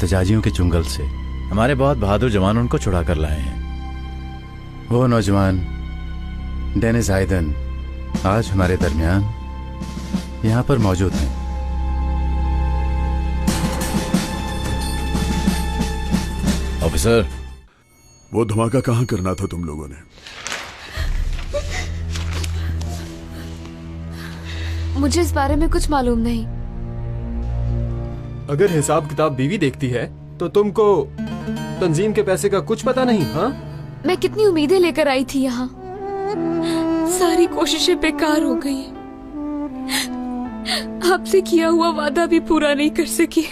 एहतजाजियों के चुंगल से हमारे बहुत बहादुर जवान उनको छुड़ा कर लाए हैं। वो नौजवान डेनिस आइडन आज हमारे दरमियान यहाँ पर मौजूद हैं। ऑफिसर, वो धमाका कहाँ करना था तुम लोगों ने? मुझे इस बारे में कुछ मालूम नहीं। अगर हिसाब किताब बीवी देखती है तो तुमको तंजीम के पैसे का कुछ पता नहीं? हाँ, मैं कितनी उम्मीदें लेकर आई थी यहाँ, सारी कोशिशें बेकार हो गई। आपसे किया हुआ वादा भी पूरा नहीं कर सकी।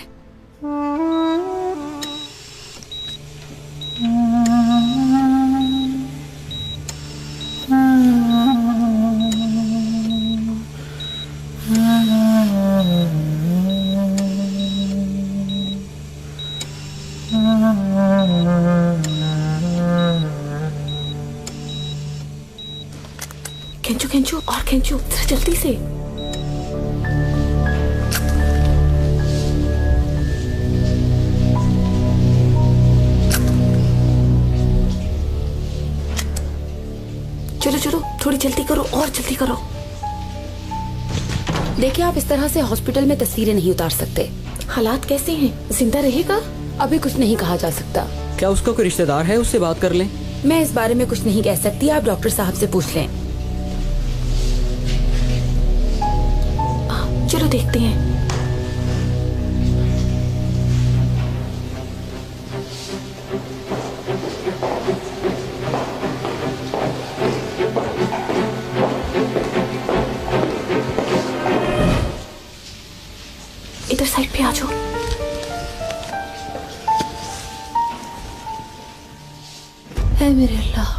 खींचो खींचो और खींचो, जरा जल्दी से। चलो चलो, थोड़ी जल्दी करो और जल्दी करो। देखिए, आप इस तरह से हॉस्पिटल में तस्वीरें नहीं उतार सकते। हालात कैसे हैं? जिंदा रहेगा? अभी कुछ नहीं कहा जा सकता। क्या उसका कोई रिश्तेदार है? उससे बात कर लें। मैं इस बारे में कुछ नहीं कह सकती, आप डॉक्टर साहब से पूछ लें। चलो देखते हैं। इधर साइड पे आ जाओ। है मेरे अल्लाह,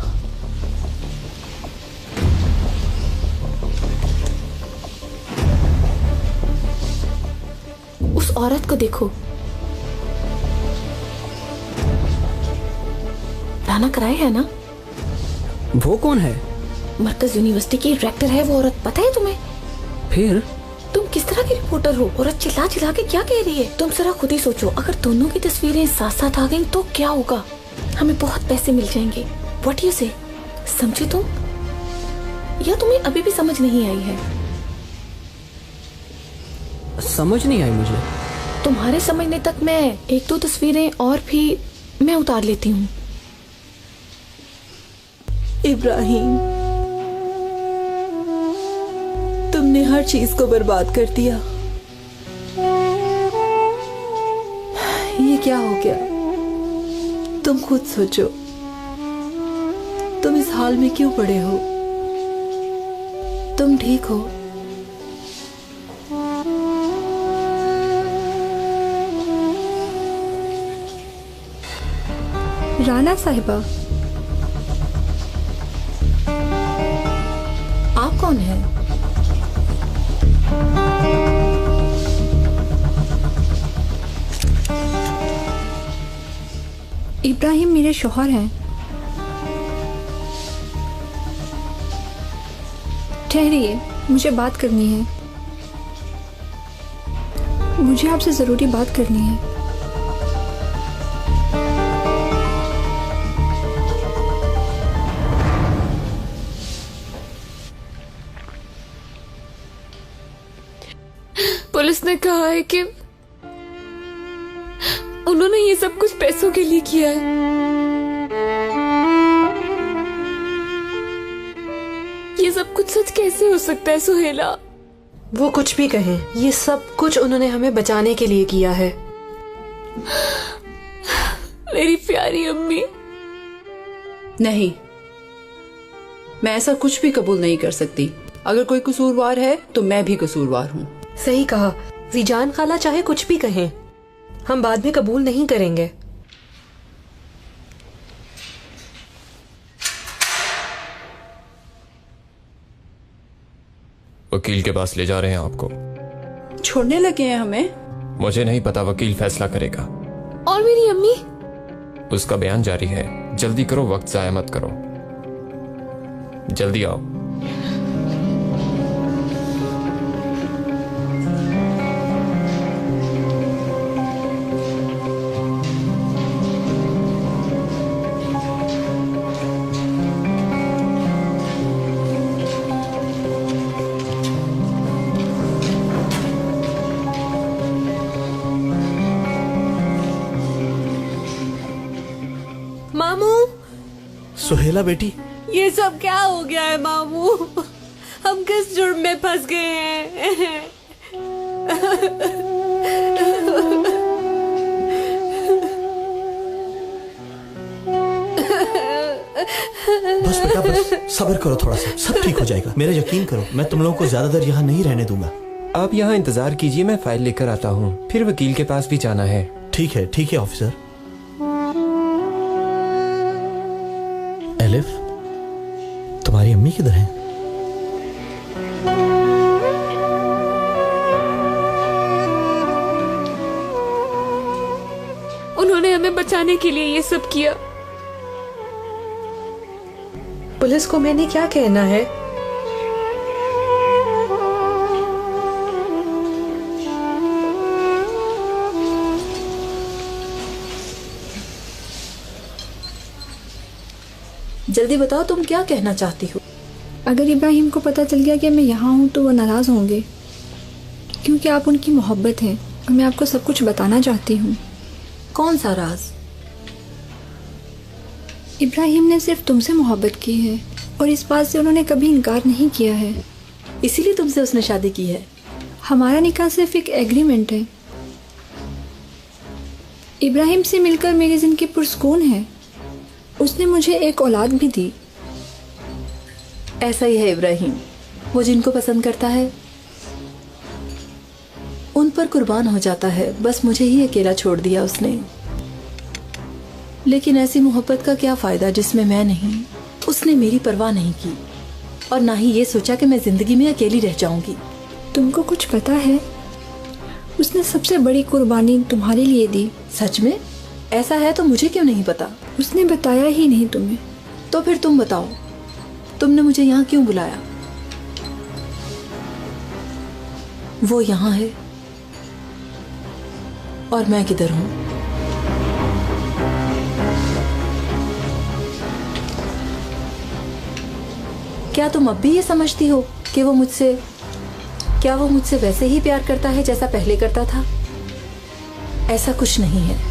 उस औरत को देखो। राना कराए है ना? वो कौन है? मरकज यूनिवर्सिटी की डायरेक्टर है वो औरत, पता है तुम्हें? फिर तुम किस तरह की रिपोर्टर हो? औरत चिल्ला चिल्ला के क्या कह रही है? तुम जरा खुद ही सोचो, अगर दोनों की तस्वीरें साथ साथ आ गईं तो क्या होगा? हमें बहुत पैसे मिल जाएंगे। व्हाट यू से? समझे तुम? या तुम्हें अभी भी समझ नहीं आई है? समझ नहीं आई मुझे। तुम्हारे समझने तक मैं एक दो तस्वीरें और भी मैं उतार लेती हूँ। इब्राहिम, तुमने हर चीज को बर्बाद कर दिया। ये क्या हो गया? तुम खुद सोचो, तुम इस हाल में क्यों पड़े हो? तुम ठीक हो? राना साहिबा, आप कौन हैं? इब्राहिम मेरे शौहर हैं। ठहरिए, मुझे बात करनी है। मुझे आपसे जरूरी बात करनी है। पुलिस ने कहा है कि उन्होंने ये सब कुछ पैसों के लिए किया है। ये सब कुछ सच कैसे हो सकता है सुहेला? वो कुछ भी कहें, ये सब कुछ उन्होंने हमें बचाने के लिए किया है। मेरी प्यारी अम्मी। नहीं, मैं ऐसा कुछ भी कबूल नहीं कर सकती। अगर कोई कसूरवार है तो मैं भी कसूरवार हूँ। सही कहा। जीजान खाला चाहे कुछ भी कहें, हम बाद में कबूल नहीं करेंगे। वकील के पास ले जा रहे हैं आपको। छोड़ने लगे हैं हमें? मुझे नहीं पता, वकील फैसला करेगा। और मेरी अम्मी? उसका बयान जारी है। जल्दी करो, वक्त जाया मत करो। जल्दी आओ। सुहेला बेटी, ये सब क्या हो गया है मामू? हम किस जुर्म में फंस गए हैं? बस बेटा बस, सब्र करो थोड़ा सा, सब ठीक हो जाएगा, मेरा यकीन करो। मैं तुम लोगों को ज्यादा देर यहाँ नहीं रहने दूंगा। आप यहाँ इंतजार कीजिए, मैं फाइल लेकर आता हूँ, फिर वकील के पास भी जाना है। ठीक है ऑफिसर। एलिफ, तुम्हारी अम्मी किधर हैं? उन्होंने हमें बचाने के लिए ये सब किया। पुलिस को मैंने क्या कहना है? जल्दी बताओ, तुम क्या कहना चाहती हो? अगर इब्राहिम को पता चल गया कि मैं यहाँ हूँ तो वो नाराज़ होंगे, क्योंकि आप उनकी मोहब्बत हैं और मैं आपको सब कुछ बताना चाहती हूँ। कौन सा राज? इब्राहिम ने सिर्फ तुमसे मोहब्बत की है और इस बात से उन्होंने कभी इनकार नहीं किया है। इसीलिए तुमसे उसने शादी की है? हमारा निकाह सिर्फ एक एग्रीमेंट है। इब्राहिम से मिलकर मेरी जिंदगी पुरसकून है। उसने मुझे एक औलाद भी दी। ऐसा ही है इब्राहिम, वो जिनको पसंद करता है उन पर कुर्बान हो जाता है। बस मुझे ही अकेला छोड़ दिया उसने। लेकिन ऐसी मोहब्बत का क्या फायदा जिसमें मैं नहीं। उसने मेरी परवाह नहीं की और ना ही ये सोचा कि मैं जिंदगी में अकेली रह जाऊंगी। तुमको कुछ पता है? उसने सबसे बड़ी कुर्बानी तुम्हारे लिए दी। सच में? ऐसा है तो मुझे क्यों नहीं पता? उसने बताया ही नहीं तुम्हें। तो फिर तुम बताओ, तुमने मुझे यहाँ क्यों बुलाया? वो यहाँ है और मैं किधर हूँ? क्या तुम अब भी ये समझती हो कि वो मुझसे वैसे ही प्यार करता है जैसा पहले करता था? ऐसा कुछ नहीं है।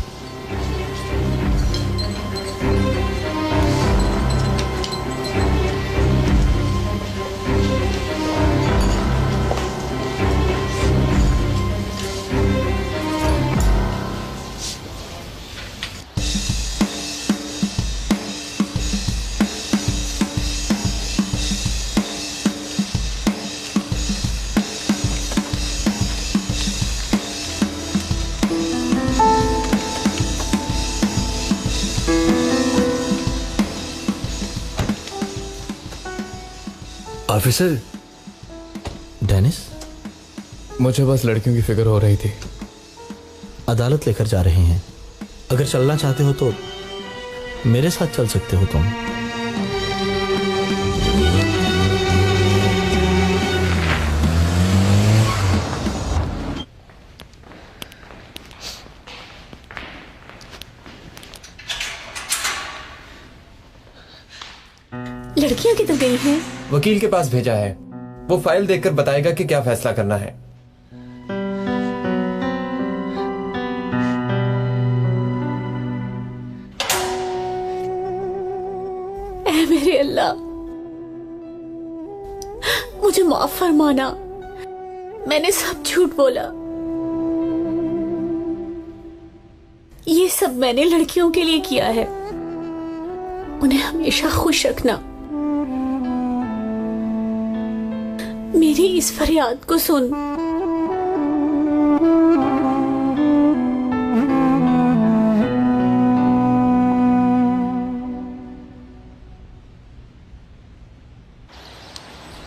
ऑफिसर डेनिस, मुझे बस लड़कियों की फिक्र हो रही थी। अदालत लेकर जा रहे हैं। अगर चलना चाहते हो तो मेरे साथ चल सकते हो तुम। लड़कियां किधर गई हैं? वकील के पास भेजा है, वो फाइल देखकर बताएगा कि क्या फैसला करना है। ऐ मेरे अल्लाह, मुझे माफ फरमाना। मैंने सब झूठ बोला। ये सब मैंने लड़कियों के लिए किया है। उन्हें हमेशा खुश रखना। मेरी इस फरियाद को सुन।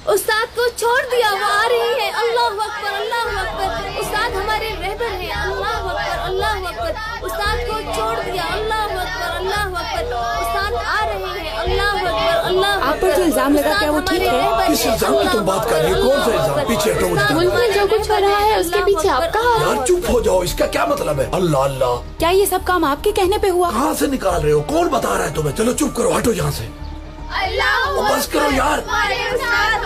उस्ताद को छोड़ दिया, वो आ रही है। अल्लाह अकबर, अल्लाह अकबर। उस्ताद हमारे रहबर हैं। अल्लाह अकबर, अल्लाह अकबर। उस्ताद को छोड़ दिया। अल्लाह अकबर, अल्लाह अकबर। उस्ताद आ रहे हैं। अल्लाह अकबर, अल्लाह अकबर। आप पर जो इल्जाम लगा, क्या वो ठीक है? किस इल्जाम की तुम बात कर रही हो? कौन सा इल्जाम? पीछे हटो मुझे। मुल्क में जो कुछ हो रहा है उसके पीछे आपका हाथ है। यार चुप हो जाओ, इसका क्या मतलब है? अल्लाह अल्लाह, क्या ये सब काम आपके कहने पे हुआ? कहाँ से निकाल रहे हो? कौन बता रहा है तुम्हें? चलो चुप करो, हटो यहाँ से। बस करो यार,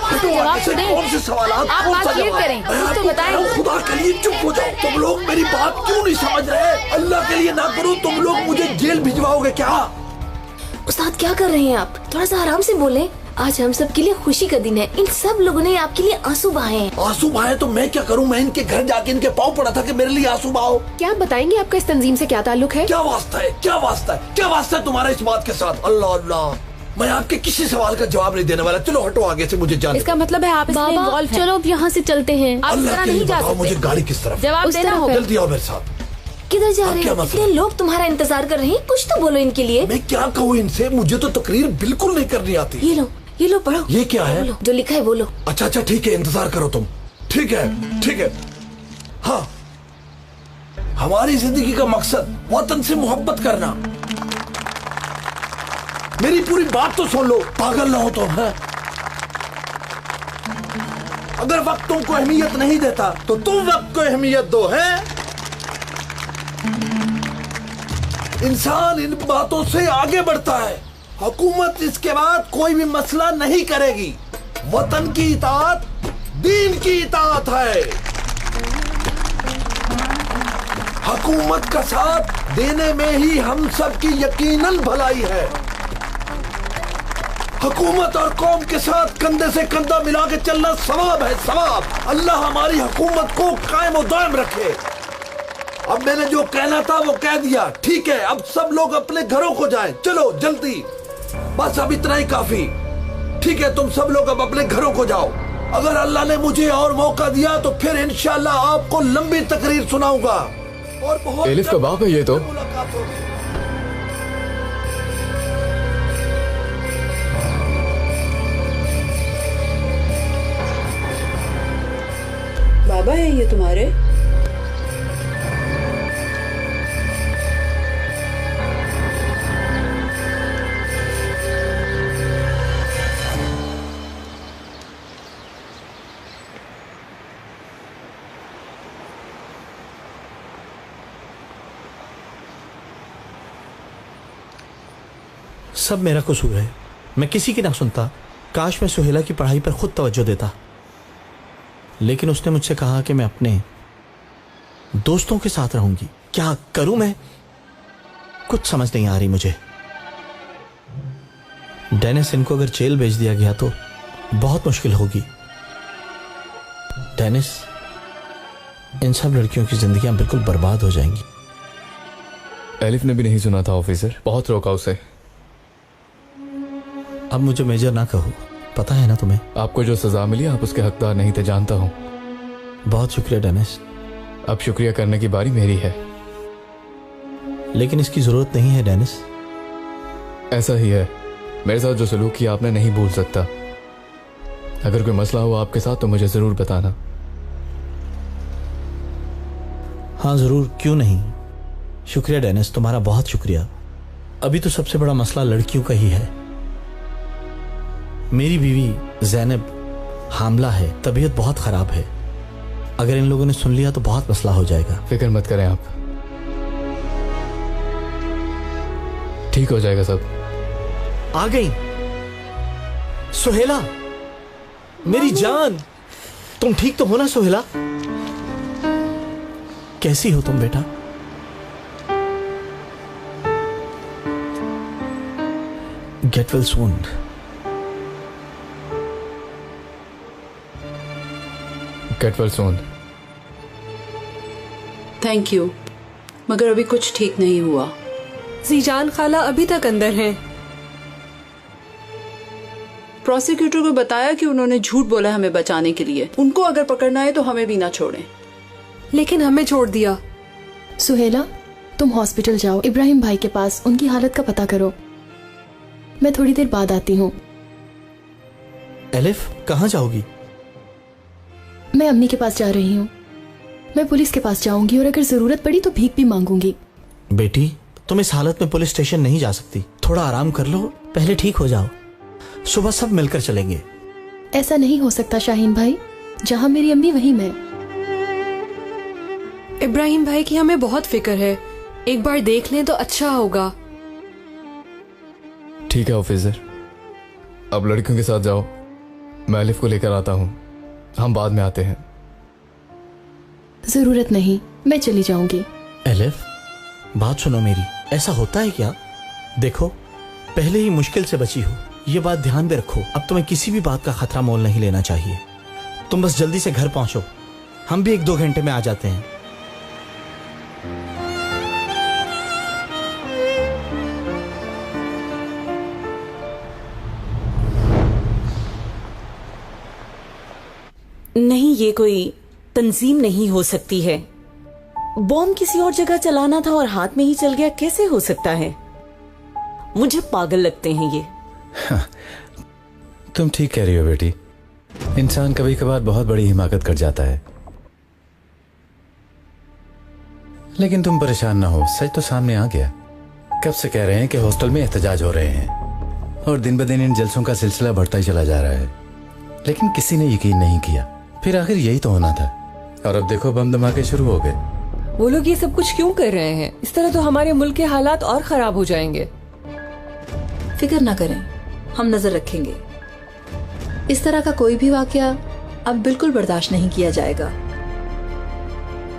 हटो यहाँ से। कौन से सवाल? आप बात क्लियर करें, कुछ तो बताएं। खुदा के लिए चुप हो जाओ। तुम लोग मेरी बात क्यों नहीं समझ रहे? अल्लाह के लिए ना करो, तुम लोग मुझे जेल भिजवाओगे क्या? उस्ताद क्या कर रहे हैं आप? थोड़ा सा आराम से बोलें। आज हम सब के लिए खुशी का दिन है। इन सब लोगों ने आपके लिए आंसू बहाए हैं। आंसू बहाए तो मैं क्या करूं? मैं इनके घर जाके इनके पाँव पड़ा था कि मेरे लिए आंसू बहाओ। क्या आप बताएंगे आपका इस तंजीम से क्या ताल्लुक है? क्या वास्ता है, क्या वास्ता है, क्या वास्ता है तुम्हारा इस बात के साथ? अल्लाह अल्लाह, मैं आपके किसी सवाल का जवाब नहीं देने वाला। चलो हटो आगे से, मुझे जाने। इसका मतलब है आप इसमें इन्वॉल्व हैं। चलो अब यहाँ से चलते हैं। आप इस तरह नहीं जा सकते। मुझे गाड़ी किस तरफ? जवाब देना होगा। जल्दी आओ मेरे साथ। किधर जा रहे हैं? इतने लोग तुम्हारा इंतजार कर रहे हैं, कुछ तो बोलो इनके लिए। मैं क्या कहूँ इनसे? मुझे तो तकरीर बिल्कुल नहीं करनी आती। ये लो पढ़ो। ये क्या है? जो लिखा है बोलो। अच्छा अच्छा ठीक है, इंतजार करो तुम। ठीक है ठीक है। हाँ, हमारी जिंदगी का मकसद वतन से मोहब्बत करना। मेरी पूरी बात तो सुन लो, पागल ना हो तुम। है अगर वक्त तुमको अहमियत नहीं देता तो तुम वक्त को अहमियत दो। है इंसान इन बातों से आगे बढ़ता है। हुकूमत इसके बाद कोई भी मसला नहीं करेगी। वतन की इताअत दीन की इताअत है। हुकूमत का साथ देने में ही हम सब की यकीनन भलाई है। हुकूमत और कौम के साथ कंधे से कंधा मिला के चलना सवाब है, सवाब। अल्लाह हमारी हुकूमत को कायम और दायम रखे। अब मैंने जो कहना था वो कह दिया, ठीक है? अब सब लोग अपने घरों को जाएं। चलो जल्दी, बस अब इतना ही काफी। ठीक है, तुम सब लोग अब अपने घरों को जाओ। अगर अल्लाह ने मुझे और मौका दिया तो फिर इंशाल्लाह आपको लंबी तकरीर सुनाऊंगा। और बहुत एलिफ का बाप है ये तो। बाबा है ये तुम्हारे? सब मेरा कसूर है। मैं किसी की ना सुनता। काश मैं सुहेला की पढ़ाई पर खुद तवज्जो देता, लेकिन उसने मुझसे कहा कि मैं अपने दोस्तों के साथ रहूंगी। क्या करूं मैं? कुछ समझ नहीं आ रही मुझे। डेनिस, इनको अगर जेल भेज दिया गया तो बहुत मुश्किल होगी। डेनिस, इन सब लड़कियों की जिंदगियां बिल्कुल बर्बाद हो जाएंगी। एलिफ ने भी नहीं सुना था ऑफिसर, बहुत रोका उसे। अब मुझे मेजर ना कहो, पता है ना तुम्हें। आपको जो सजा मिली आप उसके हकदार नहीं थे, जानता हूं। बहुत शुक्रिया डेनिस। अब शुक्रिया करने की बारी मेरी है। लेकिन इसकी जरूरत नहीं है डेनिस। ऐसा ही है, मेरे साथ जो सलूक किया आपने नहीं भूल सकता। अगर कोई मसला हो आपके साथ तो मुझे जरूर बताना। हाँ जरूर, क्यों नहीं। शुक्रिया डेनिस, तुम्हारा बहुत शुक्रिया। अभी तो सबसे बड़ा मसला लड़कियों का ही है। मेरी बीवी ज़ैनब हामला है, तबीयत बहुत खराब है। अगर इन लोगों ने सुन लिया तो बहुत मसला हो जाएगा। फिक्र मत करें आप, ठीक हो जाएगा सब। आ गई सुहेला, मेरी जान। तुम ठीक तो हो ना सुहेला? कैसी हो तुम बेटा? Get well soon. Get well soon. Thank you, मगर अभी कुछ ठीक नहीं हुआ। जीजान खाला अभी तक अंदर हैं। प्रोसिक्यूटर को बताया कि उन्होंने झूठ बोला हमें बचाने के लिए। उनको अगर पकड़ना है तो हमें भी ना छोड़ें। लेकिन हमें छोड़ दिया। सुहेला, तुम हॉस्पिटल जाओ, इब्राहिम भाई के पास, उनकी हालत का पता करो। मैं थोड़ी देर बाद आती हूँ। एलिफ, कहाँ जाओगी? मैं अम्मी के पास जा रही हूँ। मैं पुलिस के पास जाऊंगी और अगर जरूरत पड़ी तो भीख भी मांगूंगी। बेटी, तुम इस हालत में पुलिस स्टेशन नहीं जा सकती। थोड़ा आराम कर लो, पहले ठीक हो जाओ। सुबह सब मिलकर चलेंगे। ऐसा नहीं हो सकता शाहीन भाई, जहाँ मेरी अम्मी वहीं मैं। इब्राहिम भाई की हमें बहुत फिक्र है, एक बार देख लें तो अच्छा होगा। ठीक है ऑफिसर, अब लड़कियों के साथ जाओ, मैं एलिफ को लेकर आता हूँ। हम बाद में आते हैं। जरूरत नहीं, मैं चली जाऊंगी। एलिफ, बात सुनो मेरी। ऐसा होता है क्या? देखो, पहले ही मुश्किल से बची हो, ये बात ध्यान में रखो। अब तुम्हें किसी भी बात का खतरा मोल नहीं लेना चाहिए। तुम बस जल्दी से घर पहुंचो, हम भी 1-2 घंटे में आ जाते हैं। नहीं, ये कोई तंजीम नहीं हो सकती है। बॉम्ब किसी और जगह चलाना था और हाथ में ही चल गया, कैसे हो सकता है? मुझे पागल लगते हैं ये। तुम ठीक कह रही हो बेटी, इंसान कभी कभार बहुत बड़ी हिमाकत कर जाता है। लेकिन तुम परेशान ना हो, सच तो सामने आ गया। कब से कह रहे हैं कि हॉस्टल में एहतजाज हो रहे हैं और दिन ब दिन इन जलसों का सिलसिला बढ़ता ही चला जा रहा है, लेकिन किसी ने यकीन नहीं किया। फिर आखिर यही तो होना था, और अब देखो बम धमाके शुरू हो गए। वो लोग ये सब कुछ क्यों कर रहे हैं? इस तरह तो हमारे मुल्क के हालात और खराब हो जाएंगे। फिक्र ना करें, हम नजर रखेंगे। इस तरह का कोई भी वाकया अब बिल्कुल बर्दाश्त नहीं किया जाएगा,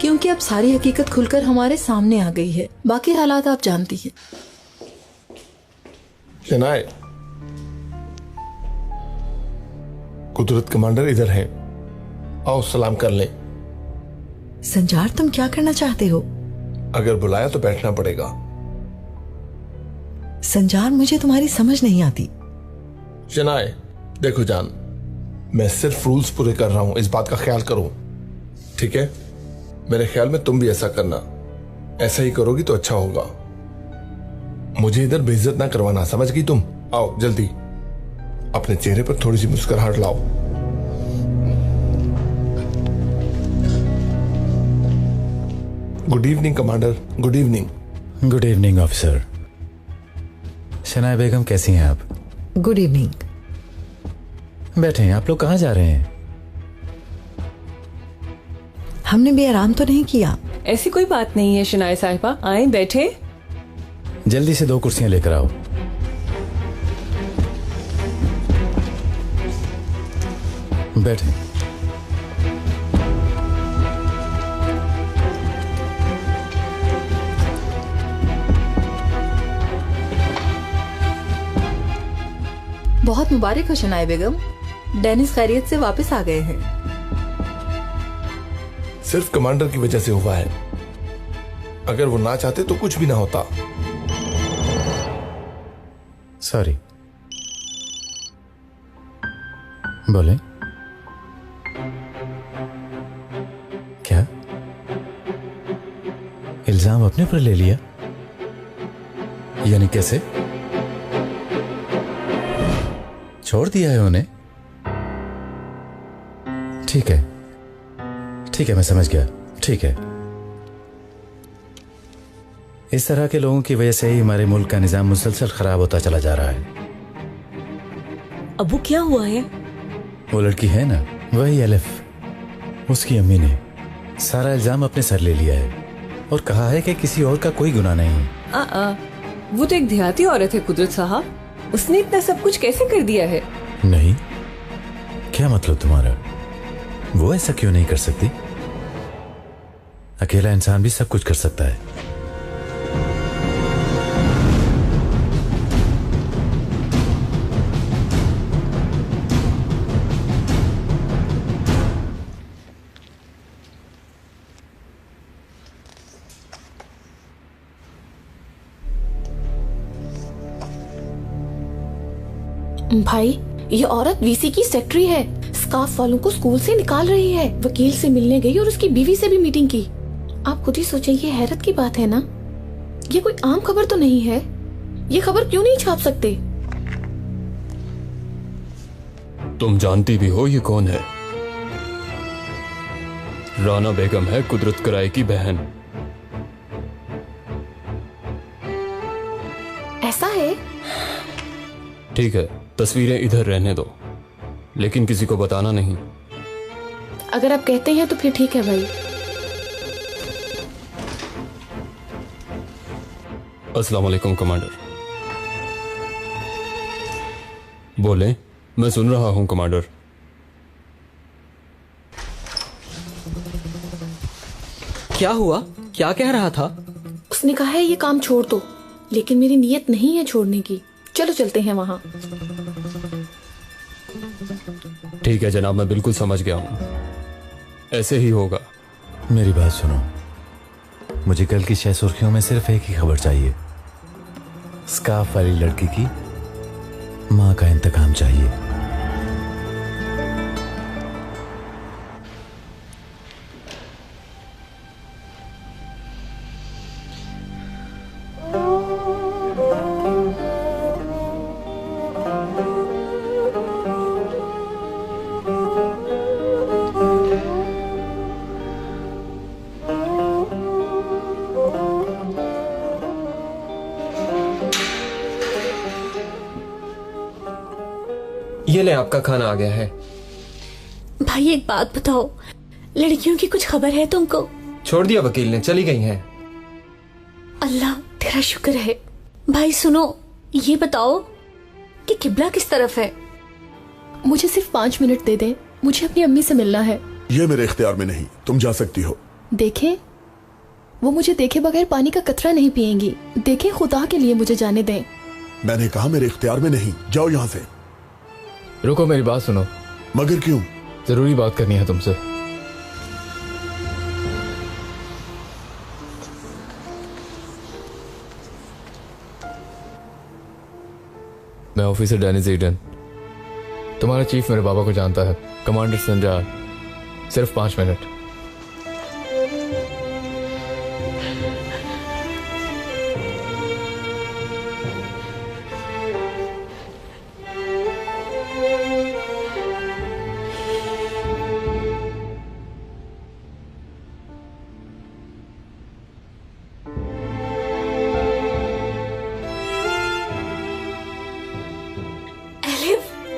क्योंकि अब सारी हकीकत खुलकर हमारे सामने आ गई है। बाकी हालात आप जानती हैं। शनाए, कुदरत कमांडर इधर है, आओ सलाम कर लें। संजार, तुम क्या करना चाहते हो? अगर बुलाया तो बैठना पड़ेगा। संजार, मुझे तुम्हारी समझ नहीं आती। शनाए, देखो जान, मैं सिर्फ रूल्स पूरे कर रहा हूं, इस बात का ख्याल करो, ठीक है? मेरे ख्याल में तुम भी ऐसा करना। ऐसा ही करोगी तो अच्छा होगा। मुझे इधर बेइज्जत ना करवाना, समझ गई तुम? आओ जल्दी, अपने चेहरे पर थोड़ी सी मुस्कुराहट लाओ। Good evening commander. Good evening. Good evening officer. Shanaya Begum, कैसी हैं आप? Good evening. बैठे। आप लोग कहाँ जा रहे हैं? हमने भी आराम तो नहीं किया। ऐसी कोई बात नहीं है शनाया साहिबा, आए बैठे। जल्दी से 2 कुर्सियां लेकर आओ। बैठे। बहुत मुबारक हो शनाया बेगम, डेनिस खैरियत से वापस आ गए हैं। सिर्फ कमांडर की वजह से हुआ है, अगर वो ना चाहते तो कुछ भी ना होता। सॉरी। बोले। क्या इल्जाम अपने पर ले लिया? यानी कैसे? छोड़ दिया है उन्हें? ठीक है, ठीक है, मैं समझ गया। ठीक है, इस तरह के लोगों की वजह से ही हमारे मुल्क का निजाम मुसलसल खराब होता चला जा रहा है। अब वो क्या हुआ है? वो लड़की है ना, वही एलिफ, उसकी अम्मी ने सारा इल्जाम अपने सर ले लिया है और कहा है कि किसी और का कोई गुनाह नहीं है। वो तो एक देहाती औरत है कुदरत साहब, उसने इतना सब कुछ कैसे कर दिया है? नहीं, क्या मतलब तुम्हारा? वो ऐसा क्यों नहीं कर सकती? अकेला इंसान भी सब कुछ कर सकता है। भाई, ये औरत वीसी की सेक्रेटरी है, स्काफ वालों को स्कूल से निकाल रही है। वकील से मिलने गई और उसकी बीवी से भी मीटिंग की। आप खुद ही सोचिए, ये हैरत की बात है ना? ये कोई आम खबर तो नहीं है। ये खबर क्यों नहीं छाप सकते? तुम जानती भी हो ये कौन है? राना बेगम है, कुदरत कराई की बहन। ऐसा है? ठीक है, तस्वीरें इधर रहने दो, लेकिन किसी को बताना नहीं। अगर आप कहते हैं तो फिर ठीक है भाई। अस्सलाम वालेकुम कमांडर। बोले, मैं सुन रहा हूं कमांडर। क्या हुआ? क्या कह रहा था? उसने कहा है ये काम छोड़ दो, लेकिन मेरी नीयत नहीं है छोड़ने की। चलो चलते हैं वहां। ठीक है जनाब, मैं बिल्कुल समझ गया हूँ, ऐसे ही होगा। मेरी बात सुनो, मुझे कल की 6 सुर्खियों में सिर्फ एक ही खबर चाहिए। स्कार्फ वाली लड़की की मां का इंतकाम चाहिए। ये ले, आपका खाना आ गया है। भाई एक बात बताओ, लड़कियों की कुछ खबर है तुमको? छोड़ दिया वकील ने, चली गई हैं। अल्लाह तेरा शुक्र है। भाई सुनो, ये बताओ कि किबला किस तरफ है? मुझे सिर्फ 5 मिनट दे दे, मुझे अपनी अम्मी से मिलना है। ये मेरे इख्तियार में नहीं, तुम जा सकती हो। देखें, वो मुझे देखे बगैर पानी का कतरा नहीं पिएंगी। देखें, खुदा के लिए मुझे जाने दें। मैंने कहा मेरे इख्तियार में नहीं, जाओ यहाँ से। रुको, मेरी बात सुनो। मगर क्यों? जरूरी बात करनी है तुमसे। मैं ऑफिसर डेनिस ईडन, तुम्हारा चीफ मेरे बाबा को जानता है, कमांडर संजार। सिर्फ 5 मिनट।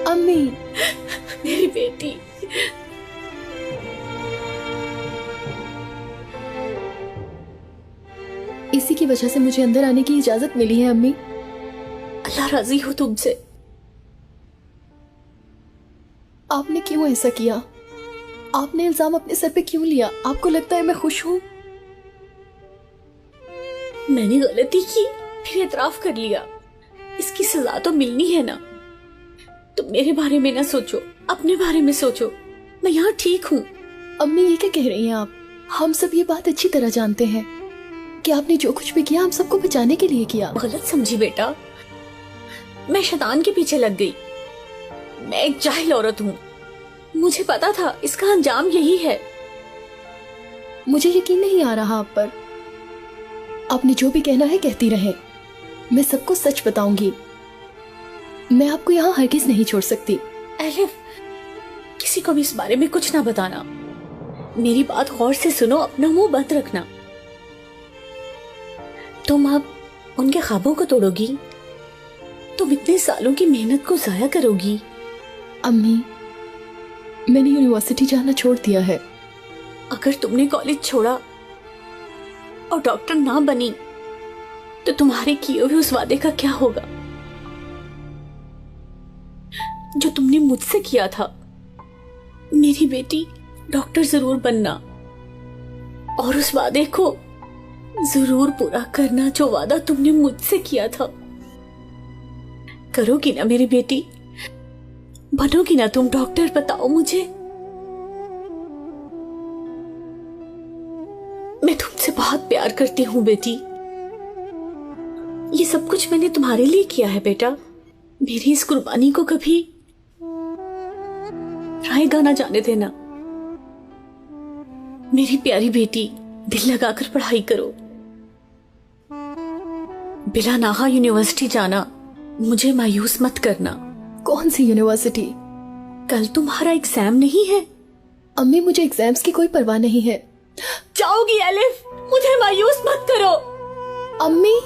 अम्मी, मेरी बेटी। इसी की वजह से मुझे अंदर आने की इजाजत मिली है अम्मी। अल्लाह राजी हो तुमसे। आपने क्यों ऐसा किया? आपने इल्जाम अपने सर पे क्यों लिया? आपको लगता है मैं खुश हूँ? मैंने गलती की, फिर एतराफ कर लिया। इसकी सजा तो मिलनी है ना। तुम मेरे बारे में ना सोचो, अपने बारे में सोचो। मैं यहाँ ठीक हूँ। अम्मी, ये क्या कह रही हैं आप? हम सब ये बात अच्छी तरह जानते हैं कि आपने जो कुछ भी किया हम सबको बचाने के लिए किया। गलत समझी बेटा, मैं शैतान के पीछे लग गई। मैं एक जाहिल औरत हूँ। मुझे पता था इसका अंजाम यही है। मुझे यकीन नहीं आ रहा आप पर। आपने जो भी कहना है कहती रहे, मैं सबको सच बताऊंगी। मैं आपको यहाँ हरगिज नहीं छोड़ सकती। एलिफ, किसी को भी इस बारे में कुछ ना बताना। मेरी बात गौर से सुनो, अपना मुंह बंद रखना। तुम अब उनके ख्वाबों को तोड़ोगी? तुम इतने सालों की मेहनत को जाया करोगी? अम्मी, मैंने यूनिवर्सिटी जाना छोड़ दिया है। अगर तुमने कॉलेज छोड़ा और डॉक्टर ना बनी तो तुम्हारे किए हुए उस वादे का क्या होगा जो तुमने मुझसे किया था? मेरी बेटी, डॉक्टर जरूर बनना और उस वादे को जरूर पूरा करना जो वादा तुमने मुझसे किया था। करोगी ना मेरी बेटी? बनोगी ना तुम डॉक्टर? बताओ मुझे। मैं तुमसे बहुत प्यार करती हूँ बेटी। ये सब कुछ मैंने तुम्हारे लिए किया है बेटा। मेरी इस कुर्बानी को कभी रायगा ना जाने देना। मेरी प्यारी बेटी, दिल लगाकर पढ़ाई करो। बिला नाहा यूनिवर्सिटी जाना, मुझे मायूस मत करना। कौन सी यूनिवर्सिटी? कल तुम्हारा एग्जाम नहीं है? अम्मी, मुझे एग्जाम्स की कोई परवाह नहीं है। जाओगी एलिफ, मुझे मायूस मत करो। अम्मी,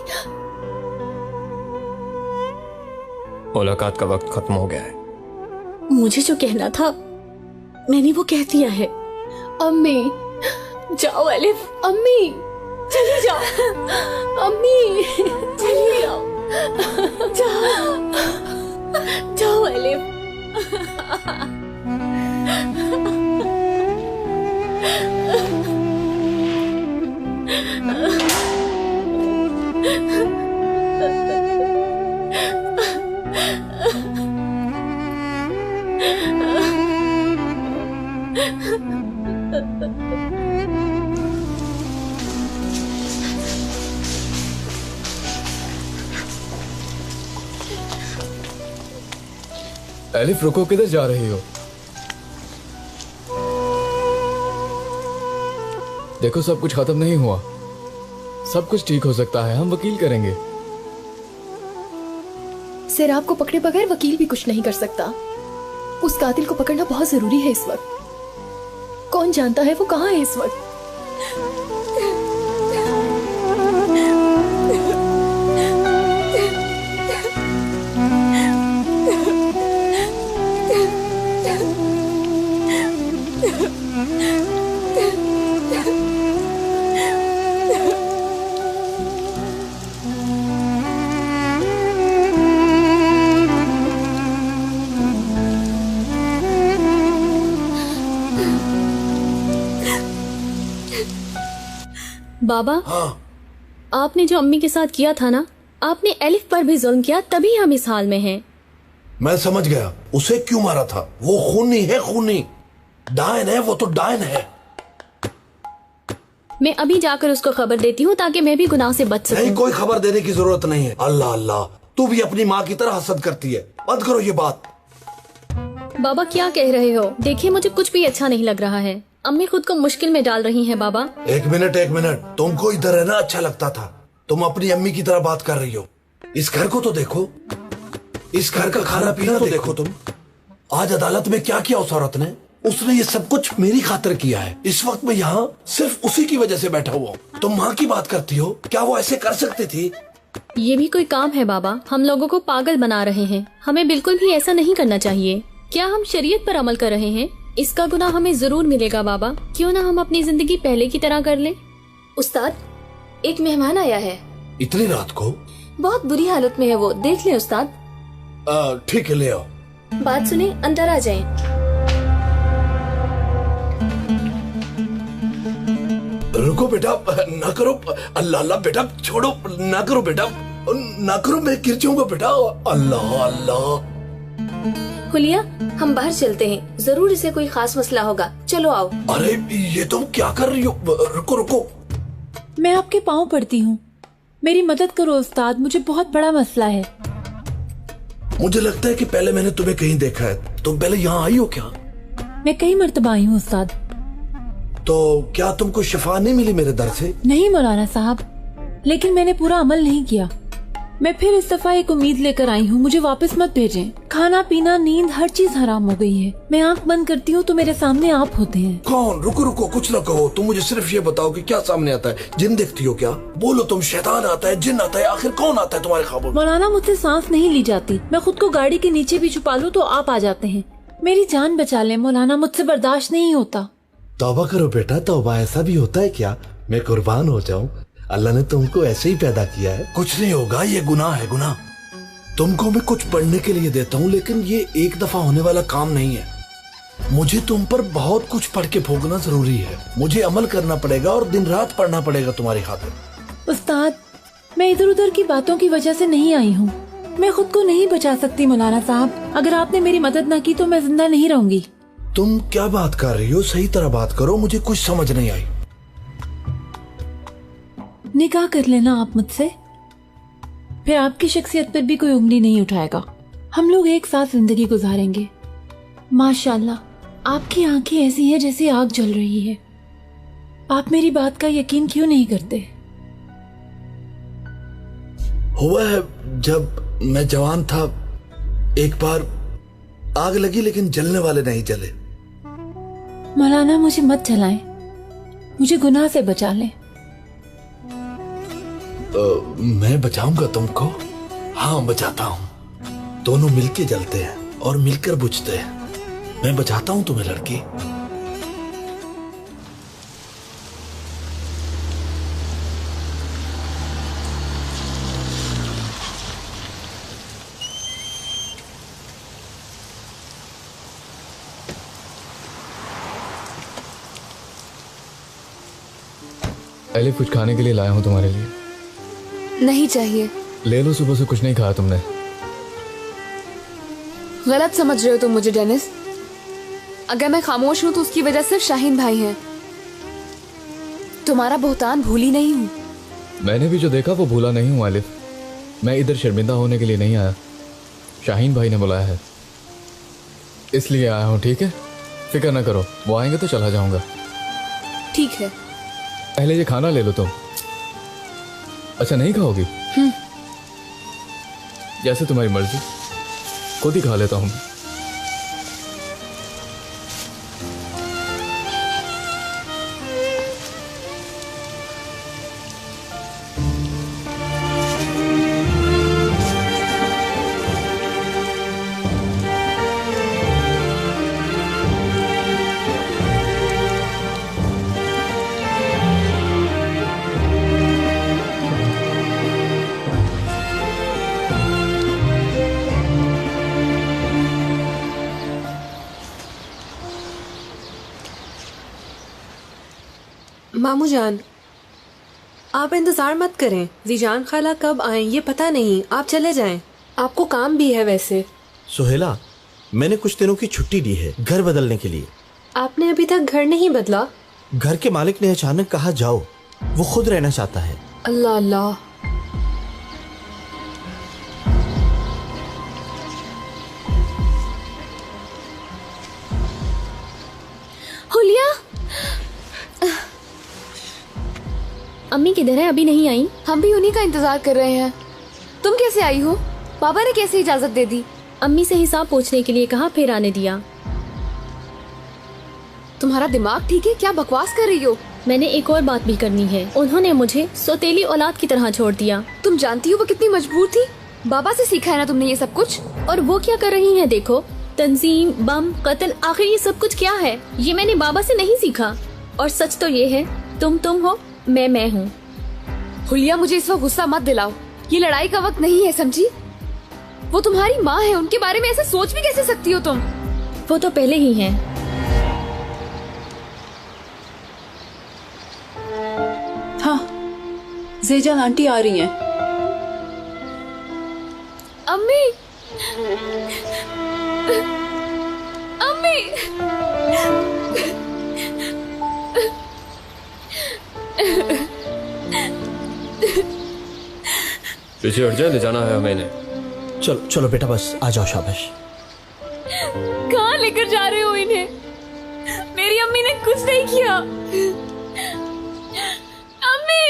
मुलाकात का वक्त खत्म हो गया है। मुझे जो कहना था मैंने वो कह दिया है। अम्मी, जाओ एलिफ। अम्मी, चली जाओ। अम्मी, चली जाओ। जाओ, जाओ एलिफ। एलिफ रुको, किधर जा रही हो? देखो सब कुछ खत्म नहीं हुआ, सब कुछ ठीक हो सकता है, हम वकील करेंगे। सिराब को पकड़े बगैर वकील भी कुछ नहीं कर सकता। उस कातिल को पकड़ना बहुत जरूरी है इस वक्त। कौन जानता है वो कहाँ है इस वक्त। बाबा, हाँ। आपने जो अम्मी के साथ किया था ना, आपने एलिफ पर भी जुल्म किया, तभी हम इस हाल में हैं। मैं समझ गया उसे क्यों मारा था। वो खूनी है, खूनी डायन है, वो तो डायन है। मैं अभी जाकर उसको खबर देती हूँ ताकि मैं भी गुनाह से बच सकूं। नहीं, कोई खबर देने की जरूरत नहीं है। अल्लाह अल्लाह, तू भी अपनी माँ की तरह हसद करती है। बंद करो ये बात। बाबा क्या कह रहे हो? देखिए मुझे कुछ भी अच्छा नहीं लग रहा है। अम्मी खुद को मुश्किल में डाल रही हैं बाबा। एक मिनट, तुमको इधर रहना अच्छा लगता था, तुम अपनी अम्मी की तरह बात कर रही हो। इस घर को तो देखो, इस घर का खाना पीना तो देखो। तुम आज अदालत में क्या किया उस औरत ने? उसने ये सब कुछ मेरी खातिर किया है। इस वक्त मैं यहाँ सिर्फ उसी की वजह से बैठा हुआ हूँ। तुम माँ की बात करती हो, क्या वो ऐसे कर सकती थी? ये भी कोई काम है बाबा? हम लोगों को पागल बना रहे हैं। हमें बिल्कुल भी ऐसा नहीं करना चाहिए। क्या हम शरीयत पर अमल कर रहे हैं? इसका गुनाह हमें जरूर मिलेगा बाबा। क्यों ना हम अपनी जिंदगी पहले की तरह कर लें। उस्ताद, एक मेहमान आया है। इतनी रात को? बहुत बुरी हालत में है वो, देख ले उस्ताद। ठीक है, ले आओ। बात सुने, अंदर आ जाएं। रुको बेटा, ना करो। अल्लाह अल्लाह बेटा, छोड़ो, ना करो बेटा, ना करो, मैं गिर जाऊंगा बेटा। अल्लाह अल्लाह। हुलिया, हम बाहर चलते हैं, जरूर इसे कोई खास मसला होगा। चलो आओ। अरे ये तुम क्या कर रही हो? रुको रुको। मैं आपके पाँव पड़ती हूँ, मेरी मदद करो उस्ताद, मुझे बहुत बड़ा मसला है। मुझे लगता है कि पहले मैंने तुम्हें कहीं देखा है। तुम पहले यहाँ आई हो क्या? मैं कई मर्तबा आई हूँ उस्ताद। तो क्या तुमको शिफा नहीं मिली मेरे दर से? नहीं मौलाना साहब, लेकिन मैंने पूरा अमल नहीं किया। मैं फिर इस दफा एक उम्मीद लेकर आई हूँ, मुझे वापस मत भेजें। खाना पीना नींद हर चीज हराम हो गई है। मैं आंख बंद करती हूँ तो मेरे सामने आप होते हैं। कौन? रुको रुको, कुछ न कहो। तुम मुझे सिर्फ ये बताओ कि क्या सामने आता है। जिन देखती हो क्या? बोलो तुम। शैतान आता है, जिन आता है, आखिर कौन आता है तुम्हारे ख्वाबों में? मौलाना मुझसे सांस नहीं ली जाती। मैं खुद को गाड़ी के नीचे भी छुपा लूँ तो आप आ जाते हैं। मेरी जान बचा ले मौलाना, मुझसे बर्दाश्त नहीं होता। तौबा करो बेटा, तौबा। ऐसा भी होता है क्या? मैं कुर्बान हो जाऊं, अल्लाह ने तुमको ऐसे ही पैदा किया है। कुछ नहीं होगा, ये गुनाह है, गुनाह। तुमको मैं कुछ पढ़ने के लिए देता हूँ, लेकिन ये एक दफा होने वाला काम नहीं है। मुझे तुम पर बहुत कुछ पढ़ के भोगना जरूरी है। मुझे अमल करना पड़ेगा और दिन रात पढ़ना पड़ेगा तुम्हारी खातिर। उस्ताद, मैं इधर उधर की बातों की वजह से नहीं आई हूँ। मैं खुद को नहीं बचा सकती मौलाना साहब। अगर आपने मेरी मदद न की तो मैं जिंदा नहीं रहूंगी। तुम क्या बात कर रही हो? सही तरह बात करो, मुझे कुछ समझ नहीं आई। निकाह कर लेना आप मुझसे, फिर आपकी शख्सियत पर भी कोई उंगली नहीं उठाएगा। हम लोग एक साथ जिंदगी गुजारेंगे। माशाल्लाह, आपकी आंखें ऐसी हैं जैसे आग जल रही है। आप मेरी बात का यकीन क्यों नहीं करते? हुआ है, जब मैं जवान था एक बार आग लगी, लेकिन जलने वाले नहीं जले। मौलाना मुझे मत जलाएं, मुझे गुनाह से बचा लें। मैं बचाऊंगा तुमको। हाँ, बचाता हूँ। दोनों मिलके जलते हैं और मिलकर बुझते हैं। मैं बचाता हूँ तुम्हें लड़की। एलिफ, कुछ खाने के लिए लाया हूँ तुम्हारे लिए। नहीं चाहिए। ले लो, सुबह से कुछ नहीं खाया तुमने। गलत समझ रहे हो तुम मुझे डेनिस। अगर मैं खामोश हूँ तो उसकी वजह सिर्फ शाहीन भाई है। तुम्हारा बहुतान भूली नहीं हूँ। मैंने भी जो देखा वो भूला नहीं हूँ आलिफ। मैं इधर शर्मिंदा होने के लिए नहीं आया, शाहीन भाई ने बुलाया है इसलिए आया हूँ। ठीक है, फिक्र ना करो, वो आएंगे तो चला जाऊंगा। ठीक है। पहले ये खाना ले लो तुम। अच्छा नहीं खाओगी? जैसे तुम्हारी मर्जी, खुद ही खा लेता हूँ। मामू जान, आप इंतजार मत करें। जीजान खाला कब आए ये पता नहीं, आप चले जाएं। आपको काम भी है वैसे। सुहेला, मैंने कुछ दिनों की छुट्टी ली है घर बदलने के लिए। आपने अभी तक घर नहीं बदला? घर के मालिक ने अचानक कहा जाओ, वो खुद रहना चाहता है। अल्लाह अल्लाह। हुलिया, अम्मी किधर है? अभी नहीं आई? हम भी उन्हीं का इंतजार कर रहे हैं। तुम कैसे आई हो? पापा ने कैसे इजाजत दे दी? अम्मी से हिसाब पूछने के लिए कहा, फिर आने दिया। तुम्हारा दिमाग ठीक है? क्या बकवास कर रही हो? मैंने एक और बात भी करनी है। उन्होंने मुझे सौतेली औलाद की तरह छोड़ दिया। तुम जानती हो वो कितनी मजबूर थी? बाबा से सीखा है ना तुमने ये सब कुछ? और वो क्या कर रही हैं देखो, तंजीम, बम, कत्ल, आखिर ये सब कुछ क्या है? ये मैंने बाबा से नहीं सीखा। और सच तो ये है, तुम हो, मैं हूँ। हुलिया, मुझे इस वक्त गुस्सा मत दिलाओ। ये लड़ाई का वक्त नहीं है, समझी? वो तुम्हारी माँ है, उनके बारे में ऐसे सोच भी कैसे सकती हो तुम? वो तो पहले ही है। हाँ, ज़ेजान आंटी आ रही हैं। अम्मी, अम्मी, पीछे हट जाए, ले जाना है मैंने। चलो चलो बेटा, बस आ जाओ, शाबाश। कहाँ लेकर जा रहे हो इन्हें? मेरी अम्मी ने कुछ नहीं किया। अम्मी,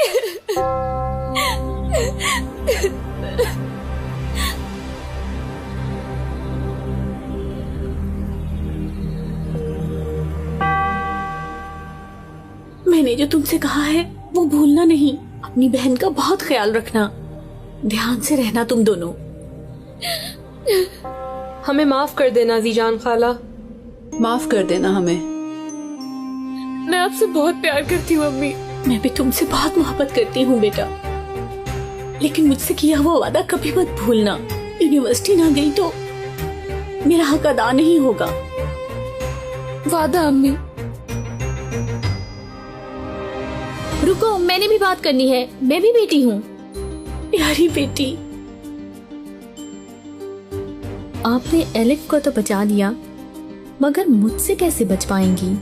मैंने जो तुमसे कहा है वो भूलना नहीं। अपनी बहन का बहुत ख्याल रखना, ध्यान से रहना तुम दोनों। हमें माफ कर देना जीजान खाला। माफ कर देना हमें। मैं आपसे बहुत प्यार करती हूँ अम्मी। मैं भी तुमसे बहुत मोहब्बत करती हूँ बेटा, लेकिन मुझसे किया वो वादा कभी मत भूलना। यूनिवर्सिटी ना गई तो मेरा हक अदा नहीं होगा। वादा अम्मी। रुको, मैंने भी बात करनी है। मैं भी बेटी हूँ। प्यारी बेटी, आपने एलिफ को तो बचा दिया, मगर मुझसे कैसे बच पाएंगी?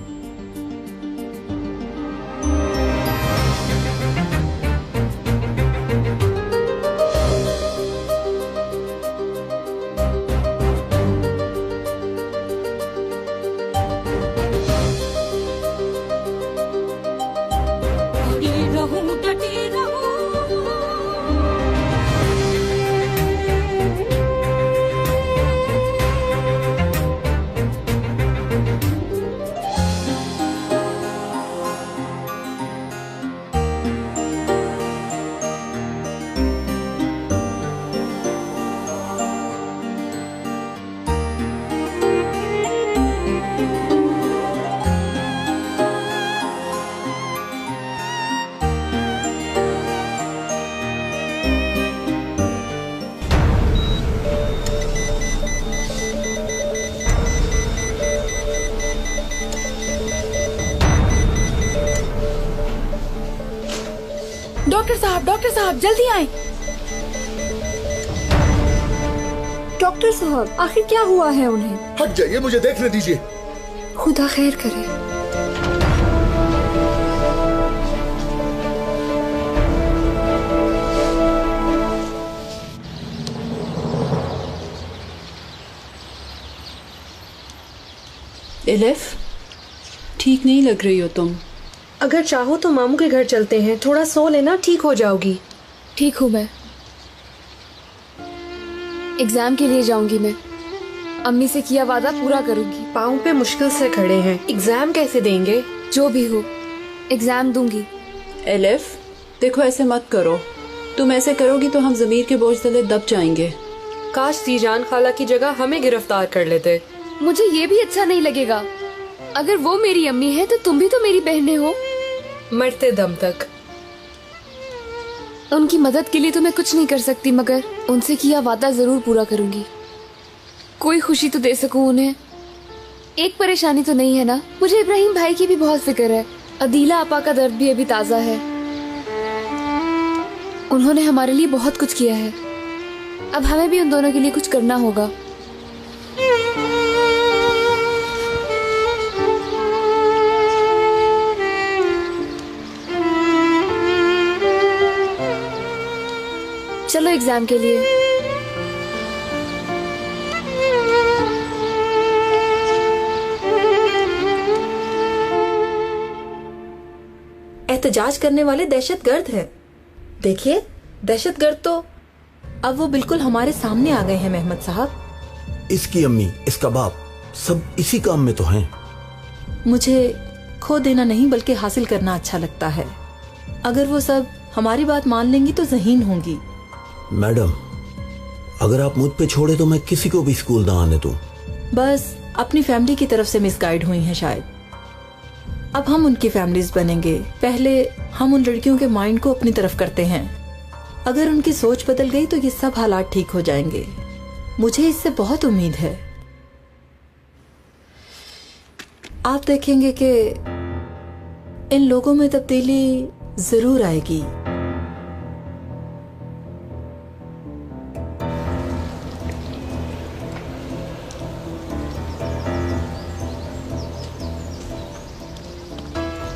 डॉक्टर साहब जल्दी आए। डॉक्टर साहब, आखिर क्या हुआ है उन्हें? हट जाइए, मुझे देखने दीजिए। खुदा खैर करे। एलिफ, ठीक नहीं लग रही हो तुम। अगर चाहो तो मामू के घर चलते हैं, थोड़ा सो लेना, ठीक हो जाओगी। ठीक हूँ मैं। एग्जाम के लिए जाऊंगी मैं। अम्मी से किया वादा पूरा करूंगी। पाँव पे मुश्किल से खड़े हैं, एग्जाम कैसे देंगे? जो भी हो एग्जाम दूंगी। एलिफ देखो, ऐसे मत करो। तुम ऐसे करोगी तो हम जमीर के बोझ तले दब जाएंगे। काश जीजान खाला की जगह हमें गिरफ्तार कर लेते। मुझे ये भी अच्छा नहीं लगेगा। अगर वो मेरी अम्मी है तो तुम भी तो मेरी बहनें हो। मरते दम तक। उनकी मदद के लिए तो मैं कुछ नहीं कर सकती, मगर उनसे किया वादा जरूर पूरा करूंगी। कोई खुशी तो दे सकूं उन्हें। एक परेशानी तो नहीं है ना? मुझे इब्राहिम भाई की भी बहुत फिक्र है। अदीला आपा का दर्द भी अभी ताजा है। उन्होंने हमारे लिए बहुत कुछ किया है। अब हमें भी उन दोनों के लिए कुछ करना होगा। चलो एग्जाम के लिए। एहतजाज करने वाले दहशतगर्द हैं। देखिए, दहशतगर्द तो अब वो बिल्कुल हमारे सामने आ गए हैं मेहमद साहब। इसकी अम्मी, इसका बाप, सब इसी काम में तो हैं। मुझे खो देना नहीं बल्कि हासिल करना अच्छा लगता है। अगर वो सब हमारी बात मान लेंगी तो ज़हीन होंगी। मैडम, अगर आप मुझ पे छोड़े तो मैं किसी को भी स्कूल ना आने दूं। बस अपनी फैमिली की तरफ से मिसगाइड हुई हैं शायद। अब हम उनकी फैमिलीज बनेंगे। पहले हम उन लड़कियों के माइंड को अपनी तरफ करते हैं। अगर उनकी सोच बदल गई तो ये सब हालात ठीक हो जाएंगे। मुझे इससे बहुत उम्मीद है। आप देखेंगे कि इन लोगों में तब्दीली जरूर आएगी।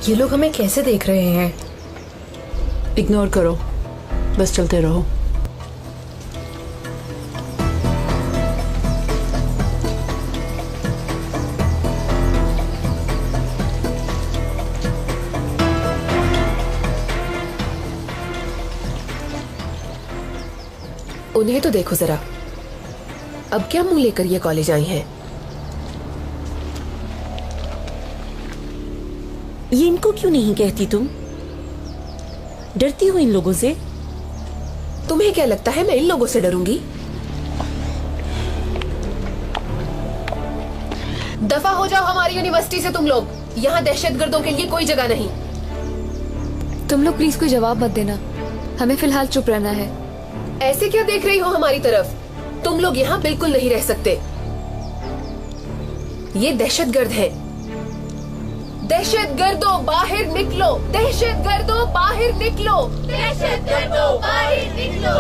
ये लोग हमें कैसे देख रहे हैं? इग्नोर करो, बस चलते रहो। उन्हें तो देखो जरा, अब क्या मुंह लेकर ये कॉलेज आई हैं? ये इनको क्यों नहीं कहती तुम? डरती हो इन लोगों से? तुम्हें क्या लगता है मैं इन लोगों से डरूंगी? दफा हो जाओ हमारी यूनिवर्सिटी से तुम लोग। यहाँ दहशतगर्दों के लिए कोई जगह नहीं। तुम लोग प्लीज कोई जवाब मत देना, हमें फिलहाल चुप रहना है। ऐसे क्या देख रही हो हमारी तरफ? तुम लोग यहाँ बिल्कुल नहीं रह सकते। ये दहशतगर्द है। दहशतगर्दों बाहर निकलो! दहशतगर्दों बाहर निकलो! दहशतगर्दों बाहर निकलो!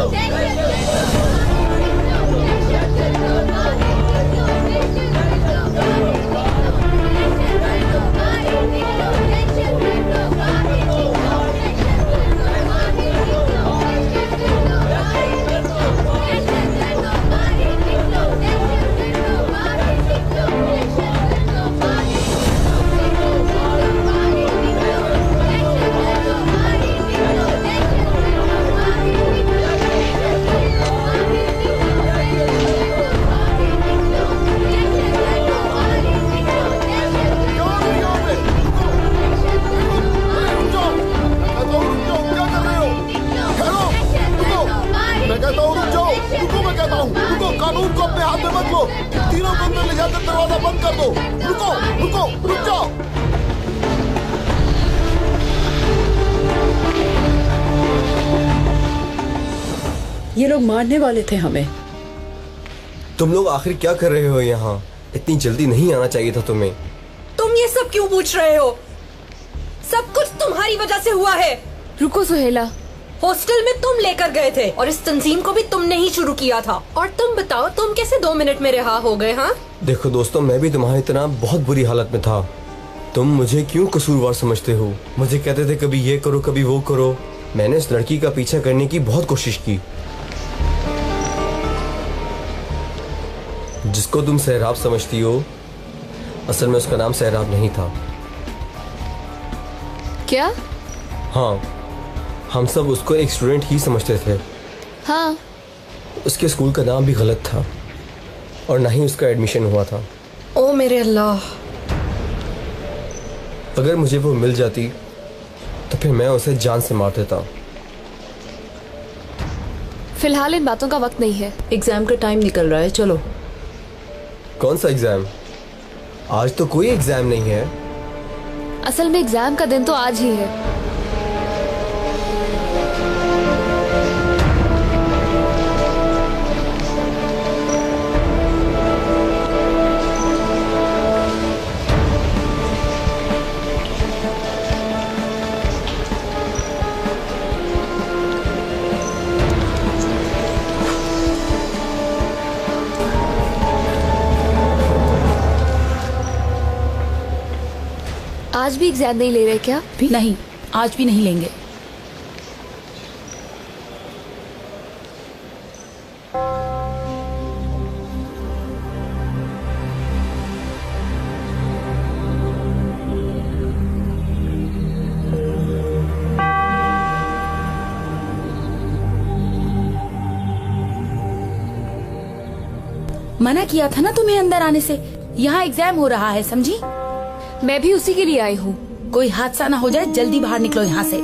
कानून को अपने हाथ में मत लो। तीनों को अंदर ले जाकर दरवाजा बंद कर दो। रुको रुको, रुक जाओ। ये लोग मारने वाले थे हमें। तुम लोग आखिर क्या कर रहे हो यहाँ? इतनी जल्दी नहीं आना चाहिए था तुम्हें। तुम ये सब क्यों पूछ रहे हो? सब कुछ तुम्हारी वजह से हुआ है। रुको सुहेला, हॉस्टल में तुम लेकर गए थे और इस तंजीम को भी तुमने ही शुरू किया था। और तुम बताओ, तुम कैसे 2 मिनट में रिहा हो गए? हाँ, देखो दोस्तों, मैं भी तुम्हारी तरह बहुत बुरी हालत में था। तुम मुझे क्यों कसूरवार समझते हो? मुझे कहते थे कभी ये करो कभी वो करो। मैंने उस लड़की का पीछा करने की बहुत कोशिश की जिसको तुम सहराब समझती हो। असल में उसका नाम सहराब नहीं था। क्या? हाँ, हम सब उसको एक स्टूडेंट ही समझते थे। हाँ। उसके स्कूल का नाम भी गलत था और ना ही उसका एडमिशन हुआ था। ओ मेरे अल्लाह। अगर मुझे वो मिल जाती तो फिर मैं उसे जान से मार देता। फिलहाल इन बातों का वक्त नहीं है। एग्जाम का टाइम निकल रहा है, चलो। कौन सा एग्जाम? आज तो कोई एग्जाम नहीं है। असल में एग्जाम का दिन तो आज ही है। आज भी एग्जाम नहीं ले रहे क्या? नहीं, आज भी नहीं लेंगे। मना किया था ना तुम्हें अंदर आने से। यहाँ एग्जाम हो रहा है, समझी? मैं भी उसी के लिए आई हूँ। कोई हादसा ना हो जाए, जल्दी बाहर निकलो यहाँ से।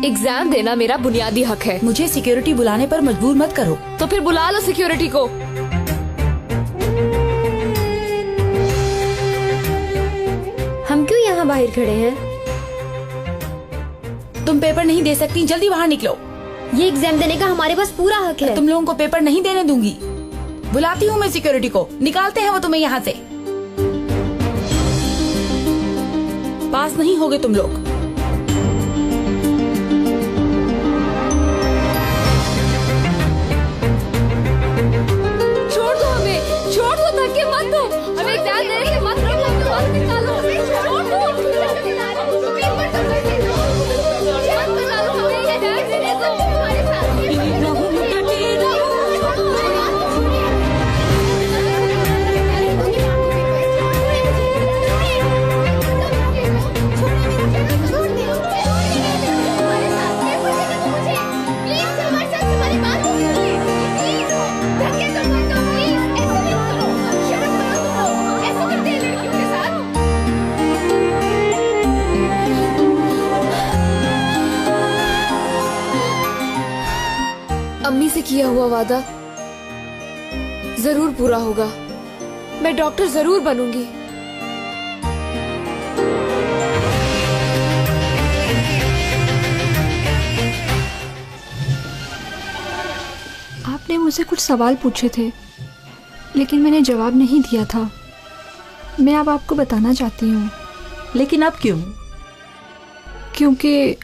एग्जाम देना मेरा बुनियादी हक है। मुझे सिक्योरिटी बुलाने पर मजबूर मत करो। तो फिर बुला लो सिक्योरिटी को। हम क्यों यहाँ बाहर खड़े हैं? तुम पेपर नहीं दे सकती, जल्दी बाहर निकलो। ये एग्जाम देने का हमारे पास पूरा हक है। तुम लोगों को पेपर नहीं देने दूंगी। बुलाती हूँ मैं सिक्योरिटी को, निकालते हैं वो तुम्हें यहाँ से। पास नहीं होगे तुम लोग। छोड़ दो हमें, छोड़ दो, धक्के मत दो हमें। एग्जाम देने के मत निकालो। छोड़ दो। अम्मी से किया हुआ वादा जरूर पूरा होगा। मैं डॉक्टर जरूर बनूंगी। आपने मुझसे कुछ सवाल पूछे थे लेकिन मैंने जवाब नहीं दिया था। मैं अब आपको बताना चाहती हूँ। लेकिन अब क्यों? क्योंकि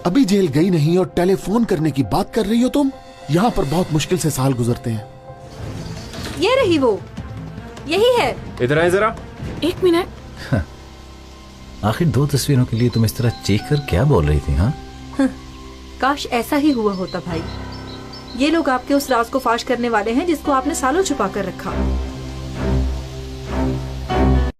अभी जेल गई नहीं और टेलीफोन करने की बात कर रही हो तुम। यहाँ पर बहुत मुश्किल से साल गुजरते हैं। ये रही वो, यही है। इधर आए जरा। एक मिनट। आखिर 2 तस्वीरों के लिए तुम इस तरह चीख कर क्या बोल रही थी? हाँ, काश ऐसा ही हुआ होता भाई। ये लोग आपके उस राज को फाश करने वाले हैं जिसको आपने सालों छुपा कर रखा।